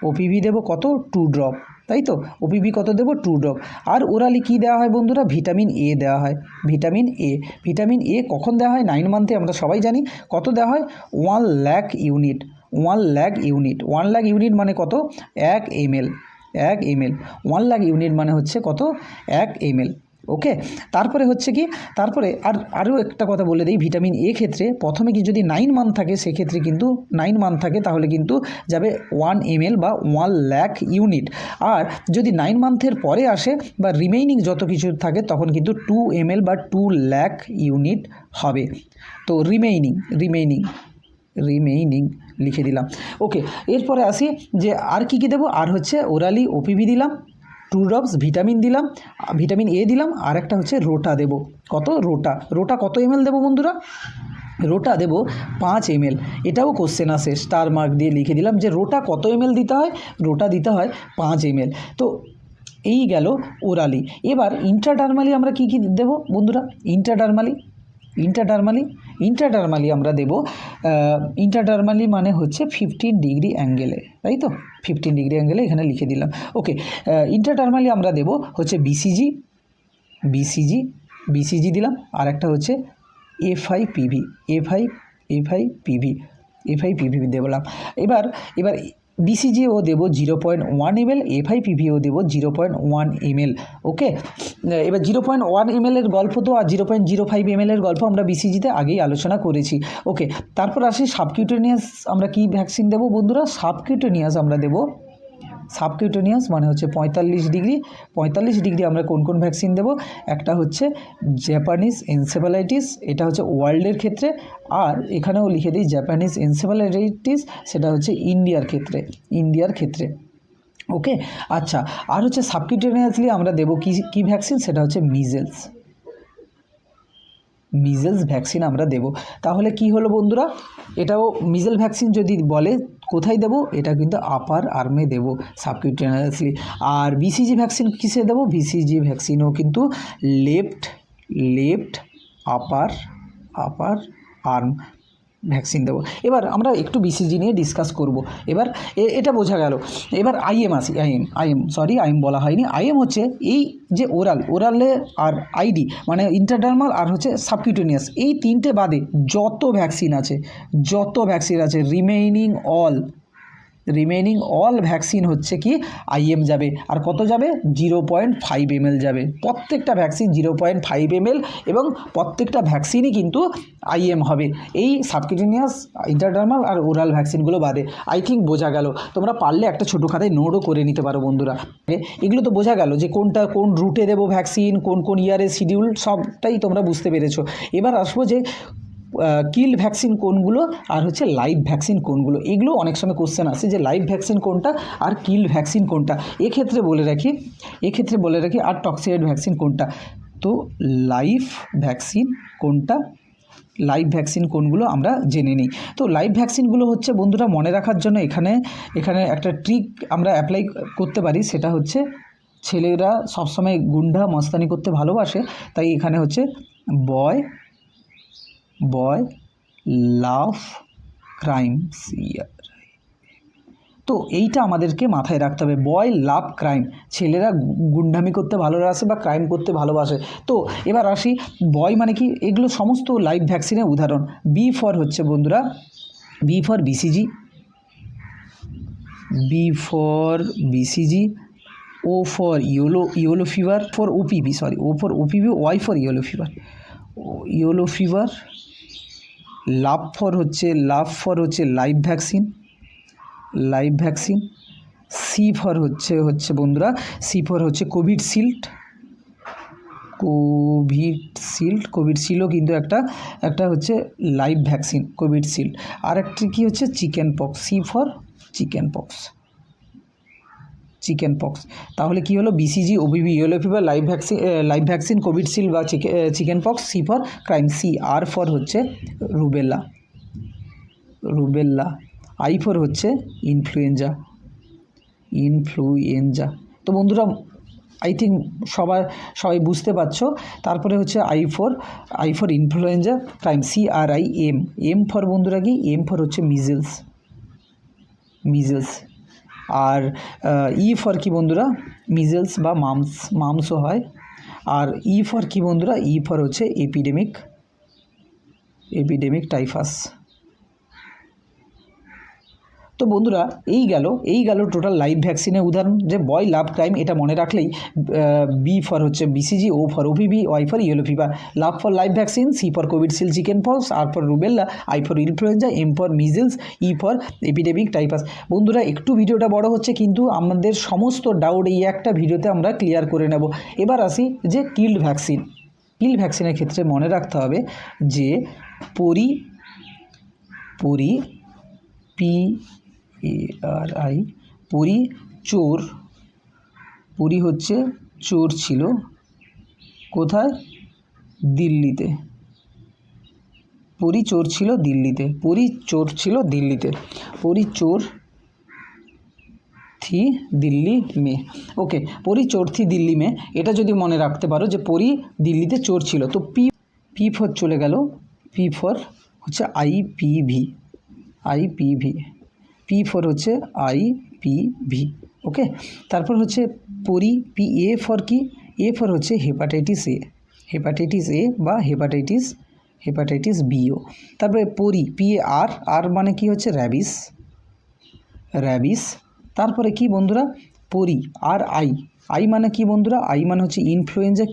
[SPEAKER 2] ওপিভি দেবো কত, 2 ড্রপ, তাই তো? ওপিভি কত দেবো, 2 ড্রপ। আর ওরালি কী দেওয়া হয় বন্ধুরা? ভিটামিন এ দেওয়া হয়। ভিটামিন এ কখন দেওয়া হয়? 9 মান্থে আমরা সবাই জানি। কত দেওয়া হয়? 1 লাখ ইউনিট। 1 লাখ ইউনিট মানে কত? 1 ml। 1 লাখ ইউনিট মানে হচ্ছে কত? 1 ml। ওকে, তারপরে হচ্ছে কি, আরও একটা কথা বলে দিই, ভিটামিন এ ক্ষেত্রে প্রথমে কি যদি 9 মান্থ থাকে সেক্ষেত্রে কিন্তু 9 মান্থ থাকে তাহলে কিন্তু যাবে 1 ml বা 1 লাখ ইউনিট। আর যদি 9 মান্থের পরে আসে বা রিমেইনিং যত কিছু থাকে তখন কিন্তু 2 ml বা 2 লাখ ইউনিট হবে। তো রিমেইনিং লিখে দিলাম। ওকে, এরপরে আসি যে আর কি দেবো। আর হচ্ছে ওরালি ওপিভি দিলাম, 2 ড্রপস ভিটামিন দিলাম, ভিটামিন এ দিলাম, আর একটা হচ্ছে রোটা দেবো। কত? রোটা কত ml দেবো বন্ধুরা? রোটা দেবো 5 ml। এটাও কোশ্চেন আসে, স্টার মার্ক দিয়ে লিখে দিলাম যে রোটা কত ml দিতে হয়? রোটা দিতে হয় 5 ml। তো এই গেল ওরালি। এবার ইন্ট্রাডার্মালি আমরা কি দেবো বন্ধুরা? ইন্ট্রাডার্মালি আমরা দেবো, ইন্ট্রাডার্মালি মানে হচ্ছে 15 ডিগ্রি অ্যাঙ্গেলে, তাই তো? 15 ডিগ্রি অ্যাঙ্গেলে এখানে লিখে দিলাম। ওকে, ইন্ট্রাডার্মালি আমরা দেবো হচ্ছে বিসিজি দিলাম, আর একটা হচ্ছে এফআইপিভি দেবলাম। এবার বিসিজিও দেবো 0.1 ml, এফআইপিভিও দেবো 0.1 ml। ওকে, এবার 0.1 ml এর গল্প তো আর 0.05 ml এর গল্প আমরা বিসিজিতে আগেই আলোচনা করেছি। ওকে, তারপর আসি সাবকিউটেনিয়াস আমরা কি ভ্যাকসিন দেবো বন্ধুরা? সাবকিউটেনিয়াস আমরা দেবো, সাবকিউটেনিয়াস মানে হচ্ছে 45 ডিগ্রি আমরা কোন ভ্যাকসিন দেবো? একটা হচ্ছে জাপানিজ এনসেফালাইটিস, এটা হচ্ছে ওয়ার্ল্ডের ক্ষেত্রে, আর এখানেও লিখে দিই জাপানিজ এনসেফালাইটিস, সেটা হচ্ছে ইন্ডিয়ার ক্ষেত্রে। ওকে, আচ্ছা, আর হচ্ছে সাবকিউটেনিয়াসলি আমরা দেবো কি ভ্যাকসিন? সেটা হচ্ছে মিজেলস। মিজেলস ভ্যাকসিন আমরা দেব। তাহলে কি হলো বন্ধুরা, এটাও মিজেল ভ্যাকসিন যদি বলে কোথায় দেব, এটা কিন্তু আপার আর্মে দেব সাবকিউটেনিয়াসলি। আর বিসিজি ভ্যাকসিন কিসে দেব, বিসিজি ভ্যাকসিনও কিন্তু লেফট আপার আর্ম ভ্যাকসিন দেবো। এবার আমরা একটু বিসিজি নিয়ে ডিসকাস করব। এবার এটা বোঝা গেল। এবার আইএম আসি। আইএম বলা হয়নি। আইএম হচ্ছে এই যে ওরালে আর আইডি মানে ইন্টারডার্মাল আর হচ্ছে সাবকিউটেনিয়াস, এই তিনটে বাদে যত ভ্যাকসিন আছে রিমেইনিং অল ভ্যাকসিন হচ্ছে কি আইএম যাবে। আর কত যাবে, 0.5 ml যাবে। প্রত্যেকটা ভ্যাকসিন 0.5 ml এবং প্রত্যেকটা ভ্যাকসিনই কিন্তু আইএম হবে, এই সাবকিউটেনিয়াস, ইন্টারডার্মাল আর ওরাল ভ্যাকসিনগুলো বাদে। আই থিঙ্ক বোঝা গেল। তোমরা পারলে একটা ছোটো খাতায় নোটও করে নিতে পারো বন্ধুরা। এগুলো তো বোঝা গেল যে কোন রুটে দেবো ভ্যাকসিন, কোন ইয়ারের শিডিউল, সবটাই তোমরা বুঝতে পেরেছো। এবার আসবো যে কিল ভ্যাকসিন কোনগুলো আর হচ্ছে লাইভ ভ্যাকসিন কোনগুলো। এগুলো অনেক সময় কোশ্চেন আসে যে লাইভ ভ্যাকসিন কোনটা আর কিল ভ্যাকসিন কোনটা। এক্ষেত্রে বলে রাখি আর টক্সিয়েড ভ্যাকসিন কোনটা। তো লাইভ ভ্যাকসিন কোনগুলো আমরা জেনে নিই। তো লাইভ ভ্যাকসিনগুলো হচ্ছে বন্ধুরা মনে রাখার জন্য এখানে একটা ট্রিক আমরা অ্যাপ্লাই করতে পারি। সেটা হচ্ছে ছেলেরা সবসময় গুন্ডা মস্তানি করতে ভালোবাসে, তাই এখানে হচ্ছে বয় লাভ ক্রাইম। তো এইটা আমাদেরকে মাথায় রাখতে হবে, বয় লাভ ক্রাইম। ছেলেরা গুন্ডামি করতে ভালোবাসে বা ক্রাইম করতে ভালোবাসে। তো এবার আসি, বয় মানে কি, এগুলো সমস্ত লাইভ ভ্যাকসিনের উদাহরণ। বি ফর হচ্ছে বন্ধুরা, B for BCG, O for yellow fever, O for OPV, Y for yellow fever, love for হচ্ছে লাইভ ভ্যাকসিন, সি ফর হচ্ছে বন্ধুরা, কোভিডশিল্ডও কিন্তু একটা হচ্ছে লাইভ ভ্যাকসিন, কোভিডশিল্ড। আর একটা কি হচ্ছে chicken pox, C for chicken pox. তাহলে কি হলো, BCG, OPV, yellow fever, live vaccine, Covishield বা chicken pox, C for crime, C. R for হচ্ছে রুবেল্লা, আই ফর হচ্ছে ইনফ্লুয়েঞ্জা। তো বন্ধুরা আই থিঙ্ক সবাই বুঝতে পারছো। তারপরে হচ্ছে I for influenza crime, CRIM। M for বন্ধুরা কি, এম ফর হচ্ছে মিজেলস। আর ই ফর কি বন্ধুরা, মিজেলস বা মামসও হয়। আর ই ফর কি বন্ধুরা, ই ফর হচ্ছে এপিডেমিক টাইফাস। তো বন্ধুরা এই গেল টোটাল লাইভ ভ্যাকসিনের উদাহরণ। যে বয় লাভ ক্রাইম এটা মনে রাখলেই, বি ফর হচ্ছে BCG, O for OPV, Y for yellow fever, love for live vaccine, C for Covishield chicken pox, R for rubella, I for influenza, M for measles, E for epidemic typhus. বন্ধুরা একটু ভিডিওটা বড় হচ্ছে, কিন্তু আমাদের সমস্ত doubt এই একটা ভিডিওতে আমরা ক্লিয়ার করে নেব। এবার আসি যে কিল ভ্যাকসিনের ক্ষেত্রে মনে রাখতে হবে যে পুরী হচ্ছে চোর ছিল কোথায়, দিল্লিতে। পুরী চোর ছিল দিল্লিতে। পুরী চোর থি দিল্লি মে। ওকে, পুরী চোর থি দিল্লি মে, এটা যদি মনে রাখতে পারো যে পুরী দিল্লিতে চোর ছিল। তো পি ফর চলে গেল, পি ফর হচ্ছে আইপিভি, পি ফর হচ্ছে আইপিভি। ওকে, তারপর হচ্ছে পরি, পি। এ ফর কি, এ ফর হচ্ছে হেপাটাইটিস এ বা হেপাটাইটিস বিও। তারপরে পরি, পি আর মানে কি হচ্ছে র্যাবিস। তারপরে কি বন্ধুরা, পরি আর আই মানে কি বন্ধুরা, আই মানে হচ্ছে ইনফ্লুয়েঞ্জা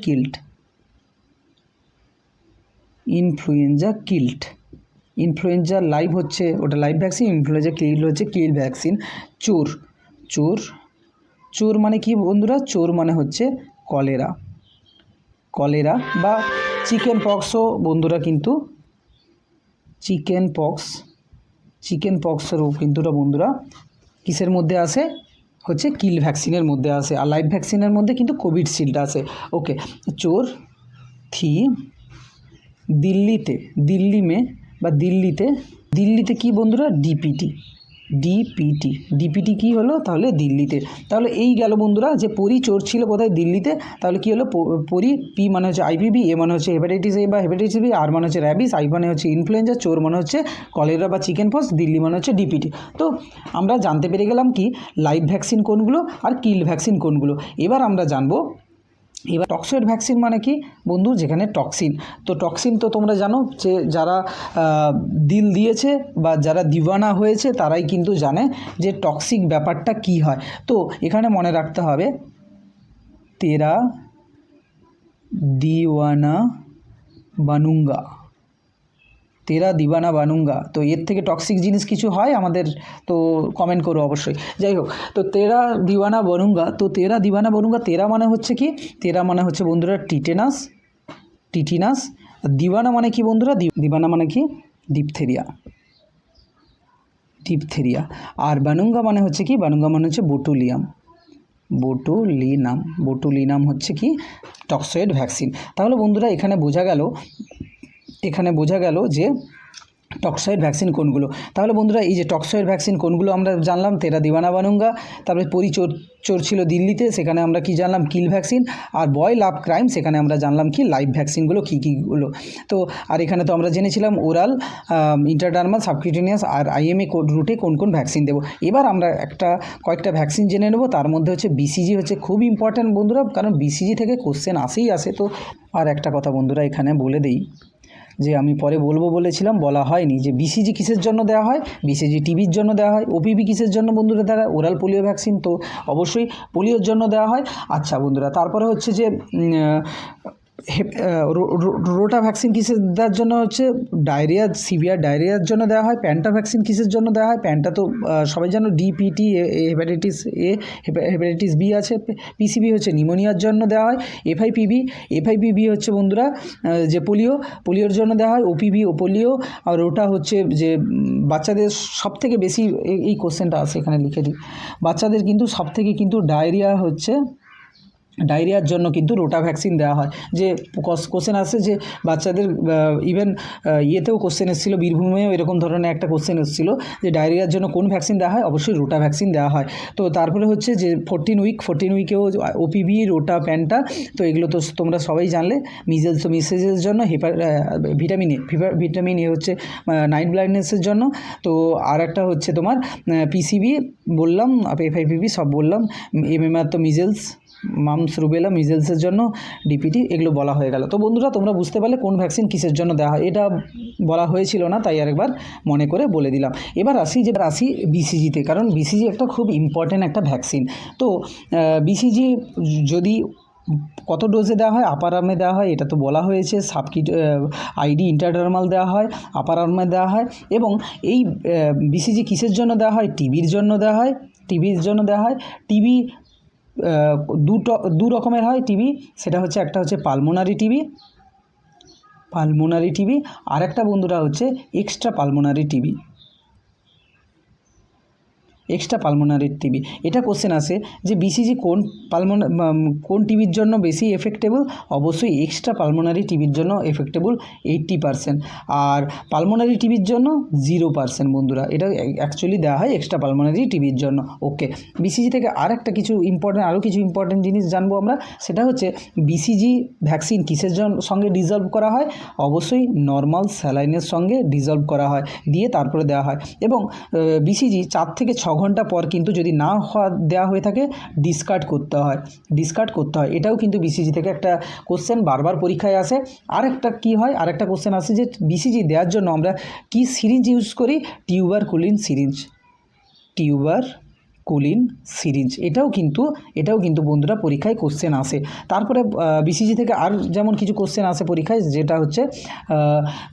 [SPEAKER 2] ইনফ্লুয়েঞ্জা লাইভ হচ্ছে ওটা লাইভ ভ্যাকসিন, ইনফ্লুয়েঞ্জা কিল হচ্ছে কিল ভ্যাকসিন। চোর মানে কি বন্ধুরা, চোর মানে হচ্ছে কলেরা বা চিকেন পক্সও বন্ধুরা, কিন্তু চিকেন পক্সেরও কিন্তু বন্ধুরা কিসের মধ্যে আসে, হচ্ছে কিল ভ্যাকসিনের মধ্যে আসে। আর লাইভ ভ্যাকসিনের মধ্যে কিন্তু কোভিডশিল্ড আসে। ওকে, চোর থি দিল্লিতে কি বন্ধুরা ডিপিটি কি হলো তাহলে দিল্লিতে। তাহলে এই গেল বন্ধুরা যে পরি চোর ছিল কোথায় দিল্লিতে, তাহলে কি হলো পরি, পি মানে হচ্ছে আইপিভি, এ মানে হচ্ছে হেপাটাইটিস এ বা হেপাটাইটিস বি, আর মানে হচ্ছে র্যাবিস, আই মানে হচ্ছে ইনফ্লুয়েঞ্জা, চোর মানে হচ্ছে কলেরা বা চিকেন পক্স, দিল্লি মানে হচ্ছে ডিপিটি। তো আমরা জানতে পেরে গেলাম কি লাইভ ভ্যাকসিন কোনগুলো আর কিল ভ্যাকসিন কোনগুলো। এবার আমরা জানবো এবার টক্সয়েড ভ্যাকসিন মানে কি বন্ধু, যেখানে টক্সিন। তো টক্সিন তো তোমরা জানো যে যারা দিল দিয়েছে বা যারা দিওয়ানা হয়েছে তারাই কিন্তু জানে যে টক্সিক ব্যাপারটা কি হয়। তো এখানে মনে রাখতে হবে তেরা দিওয়ানা বানুঙ্গা, তো এর থেকে টক্সিক জিনিস কিছু হয় আমাদের, তো কমেন্ট করো অবশ্যই। যাই হোক, তো তেরা দিওয়ানা বানুঙ্গা, তেরা মানে হচ্ছে কি, তেরা মানে হচ্ছে বন্ধুরা টিটিনাস। দিওয়ানা মানে কি বন্ধুরা, দিওয়ানা মানে কি ডিপথেরিয়া। আর বানুঙ্গা মানে হচ্ছে কি, বানুঙ্গা মানে হচ্ছে বোটুলিনাম হচ্ছে কি টক্সয়েড ভ্যাকসিন। তাহলে বন্ধুরা এখানে বোঝা গেল যে টক্সয়েড ভ্যাকসিন কোনগুলো। তাহলে বন্ধুরা এই যে টক্সয়েড ভ্যাকসিন কোনগুলো আমরা জানলাম, তেরা দিওয়ানা বানুঙ্গা, তারপরে পরি চোর ছিল দিল্লিতে, সেখানে আমরা কি জানলাম কিল ভ্যাকসিন, আর বয় লাভ ক্রাইম, সেখানে আমরা জানলাম কি লাইভ ভ্যাকসিনগুলো কীগুলো। তো আর এখানে তো আমরা জেনেছিলাম ওরাল, ইন্টারডার্মাল, সাবকিউটেনিয়াস আর আইএমএ রুটে কোন কোন ভ্যাকসিন দেবো। এবার আমরা কয়েকটা ভ্যাকসিন জেনে নেব। তার মধ্যে হচ্ছে বিসিজি হচ্ছে খুব ইম্পর্ট্যান্ট বন্ধুরা, কারণ বিসিজি থেকে কোশ্চেন আসে। তো আর একটা কথা বন্ধুরা এখানে বলে দিই যে আমি পরে বলেছিলাম, বলা হয়নি যে বিসিজি কিসের জন্য দেওয়া হয়। বিসিজি টিবির জন্য দেওয়া হয়। ওপিভি কিসের জন্য বন্ধুরা দেওয়া হয়, ওরাল পোলিও ভ্যাকসিন, তো অবশ্যই পোলিওর জন্য দেওয়া হয়। আচ্ছা বন্ধুরা, তারপরে হচ্ছে যে রোটা ভ্যাকসিন কিসের দেওয়ার জন্য হচ্ছে সিভিয়ার ডায়রিয়ার জন্য দেওয়া হয়। প্যান্টা ভ্যাকসিন কিসের জন্য দেওয়া হয়, প্যান্টা তো সবাই জানো DPT, hepatitis A, hepatitis B আছে, পিসিবি হচ্ছে নিউমোনিয়ার জন্য দেওয়া হয়। এফআইপিভি হচ্ছে বন্ধুরা যে পোলিওর জন্য দেওয়া হয়। ওপিভি ও পোলিও, আর রোটা হচ্ছে যে বাচ্চাদের সবথেকে বেশি, এই কোশ্চেনটা আছে এখানে লিখে দিই, বাচ্চাদের কিন্তু সবথেকে কিন্তু ডায়রিয়ার জন্য কিন্তু রোটা ভ্যাকসিন দেওয়া হয়। যে কোশ্চেন আসে যে বাচ্চাদের ইভেন ইয়েতেও কোশ্চেন এসেছিলো, বীরভূমেও এরকম ধরনের একটা কোশ্চেন এসেছিলো যে ডায়রিয়ার জন্য কোন ভ্যাকসিন দেওয়া হয়, অবশ্যই রোটা ভ্যাকসিন দেওয়া হয়। তো তারপরে হচ্ছে যে 14 উইকেও ওপিভি, রোটা, প্যান্টা, তো এগুলো তো তোমরা সবাই জানলে। মিসেজের জন্য ভিটামিন এ হচ্ছে নাইট ব্লাইন্ডনেসের জন্য। তো আর একটা হচ্ছে তোমার পিসিবি বললাম, এফআইপিভি সব বললাম, এমএমআর তো মিজেলস, মামস, রুবেলা, মিজেলসের জন্য ডিপিটি, এগুলো বলা হয়ে গেল। তো বন্ধুরা তোমরা বুঝতে পারলে কোন ভ্যাকসিন কিসের জন্য দেওয়া হয়, এটা বলা হয়েছিল না, তাই আরেকবার মনে করে বলে দিলাম। এবার আসি বিসিজিতে, কারণ বিসিজি একটা খুব ইম্পর্ট্যান্ট একটা ভ্যাকসিন। তো বিসিজি যদি কত ডোজে দেওয়া হয়, আপার আর্মে দেওয়া হয়, এটা তো বলা হয়েছে। আইডি ইন্টারডার্মাল দেওয়া হয়, আপার আর্মে দেওয়া হয়। এবং এই বিসিজি কিসের জন্য দেওয়া হয়, টিবির জন্য দেওয়া হয়। টিবি দু রকমের হয় টিবি, সেটা হচ্ছে একটা হচ্ছে পালমোনারি টিবি, আর একটা বন্ধুরা হচ্ছে এক্সট্রা পালমোনারি টিবি। এটা কোশ্চেন আসে যে বিসিজি কোন টিবির জন্য বেশি এফেক্টেবল, অবশ্যই এক্সট্রা পালমোনারি টিবির জন্য এফেক্টেবল 80%, আর পালমোনারি টিবির জন্য 0% বন্ধুরা। এটা অ্যাকচুয়ালি দেওয়া হয় এক্সট্রা পালমোনারি টিবির জন্য। ওকে, বিসিজি থেকে আরও কিছু ইম্পর্টেন্ট জিনিস জানবো আমরা, সেটা হচ্ছে বিসিজি ভ্যাকসিন কিসের সঙ্গে ডিজলভ করা হয়, অবশ্যই নর্মাল স্যালাইনের সঙ্গে ডিজলভ করা হয়, দিয়ে তারপরে দেওয়া হয়। এবং বিসিজি 4 থেকে 6 ঘন্টা পর কিন্তু যদি না দেওয়া হয়ে থাকে ডিসকার্ড করতে হয়। এটাও কিন্তু বিসিজি থেকে একটা কোশ্চেন বারবার পরীক্ষায় আসে। আরেকটা কোশ্চেন আসে যে বিসিজি দেওয়ার জন্য আমরা কি সিরিঞ্জ ইউজ করি, টিউবার কুলিন সিরিঞ্জ। এটাও কিন্তু বন্ধুরা পরীক্ষায় কোশ্চেন আসে। তারপরে বিসিজি থেকে আর যেমন কিছু কোশ্চেন আসে পরীক্ষায়, যেটা হচ্ছে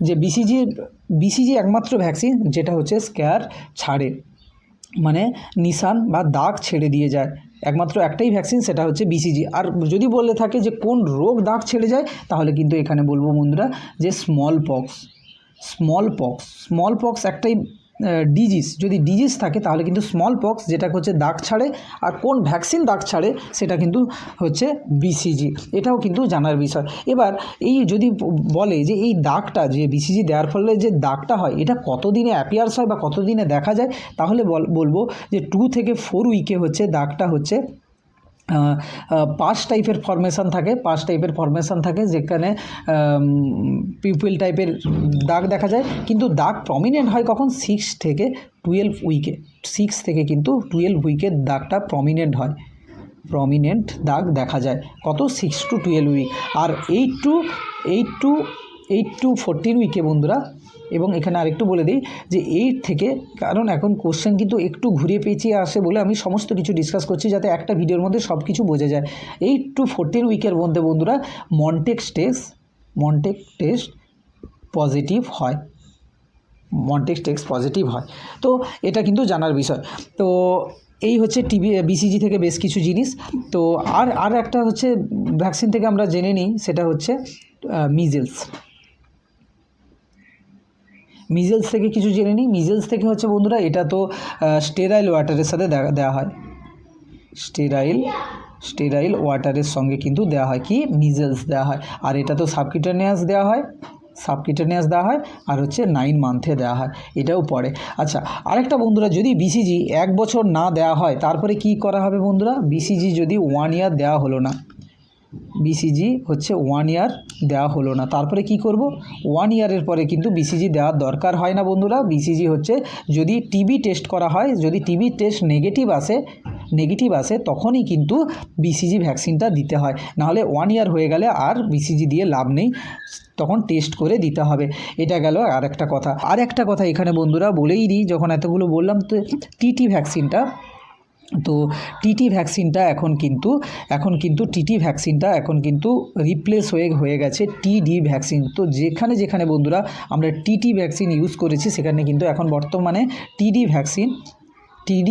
[SPEAKER 2] যে বিসিজি একমাত্র ভ্যাকসিন যেটা হচ্ছে স্ক্যার ছাড়ে, মানে নিশান বা দাগ ছেড়ে দিয়ে যায়। একমাত্র একটাই ভ্যাকসিন, সেটা হচ্ছে বিসিজি। আর যদি বলে থাকে যে কোন রোগ দাগ ছেড়ে যায়, তাহলে কিন্তু এখানে বলবো বন্ধুরা যে স্মল পক্স একটাই ডিজিজ, যদি ডিজিজ থাকে তাহলে কিন্তু স্মল পক্স, যেটা হচ্ছে দাগ ছাড়ে, আর কোন ভ্যাকসিন দাগ ছাড়ে সেটা কিন্তু হচ্ছে বিসিজি। এটাও কিন্তু জানার বিষয়। এবার এই যদি বলে যে এই দাগটা, যে বিসিজি দেওয়ার ফলে যে দাগটা হয়, এটা কতদিনে অ্যাপিয়ার্স হয় বা কতদিনে দেখা যায়, তাহলে বলবো যে 2 থেকে 4 উইকে হচ্ছে দাগটা হচ্ছে পাস টাইপের ফরমেশান থাকে, যেখানে পিউপিল টাইপের দাগ দেখা যায়। কিন্তু দাগ প্রমিনেন্ট হয় কখন? 6 থেকে 12 উইকে। 6 থেকে কিন্তু 12 উইকের দাগটা প্রমিনেন্ট হয়, প্রমিনেন্ট দাগ দেখা যায় কত? 6 to 12 উইক। আর 8 to 14 উইকে বন্ধুরা। এবং এখানে আরেকটু বলে দিই যে 8 থেকে, কারণ এখন কোশ্চেন কিন্তু একটু ঘুরিয়ে পেঁচিয়ে আসে বলে আমি সমস্ত কিছু ডিসকাস করছি যাতে একটা ভিডিওর মধ্যে সব কিছু বোঝা যায়। 8 to 14 উইকের মধ্যে বন্ধুরা মন্টেক টেস্ট পজিটিভ হয়, তো এটা কিন্তু জানার বিষয়। তো এই হচ্ছে বিসিজি থেকে বেশ কিছু জিনিস। তো আর একটা হচ্ছে ভ্যাকসিন থেকে আমরা জেনে নিই, সেটা হচ্ছে মিজেলস থেকে কিছু জেনে নিই। মিজেলস থেকে হচ্ছে বন্ধুরা, এটা তো স্টেরাইল ওয়াটারের সাথে দেওয়া হয়, স্টেরাইল ওয়াটারের সঙ্গে কিন্তু দেওয়া হয় কি? মিজেলস দেওয়া হয়। আর এটা তো সাবকিউটেনিয়াস দেওয়া হয়, আর হচ্ছে 9 মান্থে দেওয়া হয়, এটাও পড়ে। আচ্ছা, আরেকটা বন্ধুরা, যদি বিসিজি 1 বছর না দেওয়া হয় তারপরে কি করা হবে বন্ধুরা? বিসিজি যদি 1 ইয়ার দেওয়া হলো না, বিসিজি হচ্ছে 1 ইয়ার দেওয়া হলো না, তারপরে কি করব? 1 ইয়ারের পরে কিন্তু বিসিজি দেওয়ার দরকার হয় না বন্ধুরা। বিসিজি হচ্ছে যদি টিবি টেস্ট করা হয়, যদি টিবি টেস্ট নেগেটিভ আসে তখনই কিন্তু বিসিজি ভ্যাকসিনটা দিতে হয়। নাহলে 1 ইয়ার হয়ে গেলে আর বিসিজি দিয়ে লাভ নেই, তখন টেস্ট করে দিতে হবে। এটা গেল আর একটা কথা এখানে বন্ধুরা বলেই দিই, যখন এতগুলো বললাম, তো টিটি ভ্যাকসিনটা এখন কিন্তু রিপ্লেস হয়ে গেছে টিডি ভ্যাকসিন। তো যেখানে বন্ধুরা আমরা টিটি ভ্যাকসিন ইউজ করেছি, সেখানে কিন্তু এখন বর্তমানে টিডি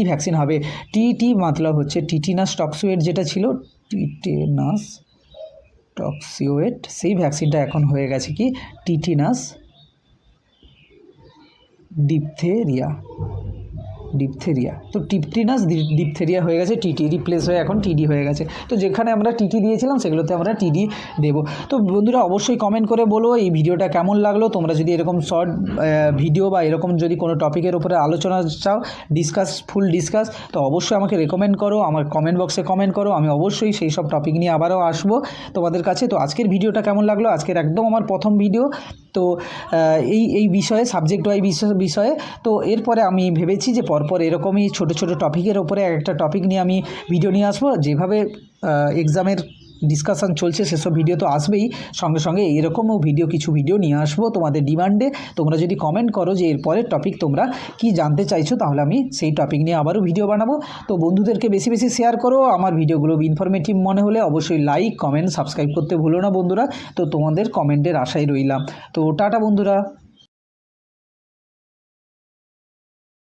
[SPEAKER 2] ভ্যাকসিন হবে। টিটি মতলব হচ্ছে টিটেনাস টক্সিওয়েড, যেটা ছিল টিটেনাস টক্সিওয়েড, সেই ভ্যাকসিনটা এখন হয়ে গেছে কি? Tetanus diphtheria. তো টিটেনাস ডিপথেরিয়া হয়ে গেছে, টিটি রিপ্লেস হয়ে এখন টিডি হয়ে গেছে। তো যেখানে আমরা টিটি দিয়েছিলাম সেগুলোতে আমরা টিডি দেব। তো বন্ধুরা অবশ্যই কমেন্ট করে বলো এই ভিডিওটা কেমন লাগলো। তোমরা যদি এরকম শর্ট ভিডিও বা এরকম যদি কোনো টপিকের উপরে আলোচনা চাও, ফুল ডিসকাস, তো অবশ্যই আমাকে রেকমেন্ড করো, আমার কমেন্ট বক্সে কমেন্ট করো। আমি অবশ্যই সেই সব টপিক নিয়ে আবারও আসবো তোমাদের কাছে। তো আজকের ভিডিওটা কেমন লাগলো? আজকের একদম আমার প্রথম ভিডিও, তো এই বিষয়ে, সাবজেক্ট ওয়াইজ বিষয়ে। তো এরপরে আমি ভেবেছি যে পরপর এরকমই ছোট টপিকের ওপরে একটা টপিক নিয়ে আমি ভিডিও নিয়ে আসবো। যেভাবে এক্সামের ডিসকাশান চলছে সেসব ভিডিও তো আসবেই, সঙ্গে এরকমও কিছু ভিডিও নিয়ে আসবো তোমাদের ডিমান্ডে। তোমরা যদি কমেন্ট করো যে এরপরের টপিক তোমরা কি জানতে চাইছো, তাহলে আমি সেই টপিক নিয়ে আবারও ভিডিও বানাবো। তো বন্ধুদেরকে বেশি শেয়ার করো। আমার ভিডিওগুলো ইনফরমেটিভ মনে হলে অবশ্যই লাইক, কমেন্ট, সাবস্ক্রাইব করতে ভুলো না বন্ধুরা। তো তোমাদের কমেন্টের আশায় রইলাম। তো টাটা বন্ধুরা।